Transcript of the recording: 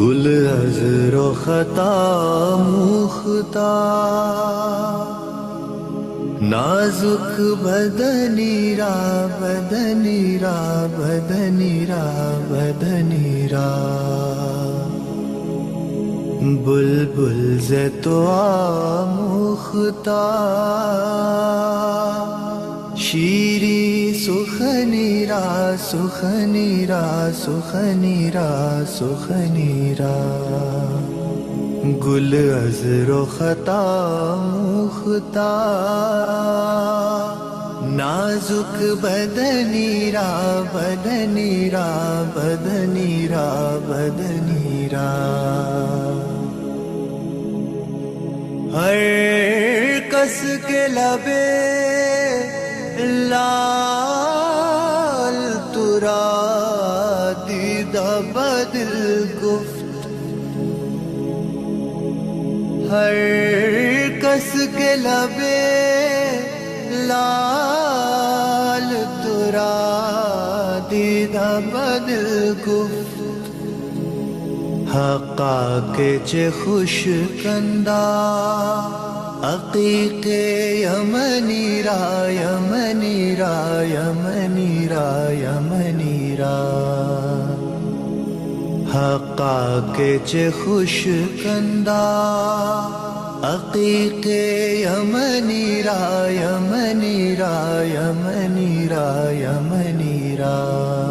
گل عذر و خطا موختا نازک بدنی را بدنی را بدنی را بدنی را بلبل ز تو آموختا شیری سخنی را سخنی را سخنی را سخنی را گل عذر و خطا موختا نازک بدنی را بدنی را بدنی را بدنی را ہر کس کے لبے لال ترا دیدہ بدل گفت ہر کس کے لبے لال ترا دیدہ بدل گفت حقا کے چے خوش کندہ عقیق یمنی را یمنی را یمنی را یمنی را حقا کے چے خوش کندہ عقیق یمنی را یمنی را یمنی را یمنی را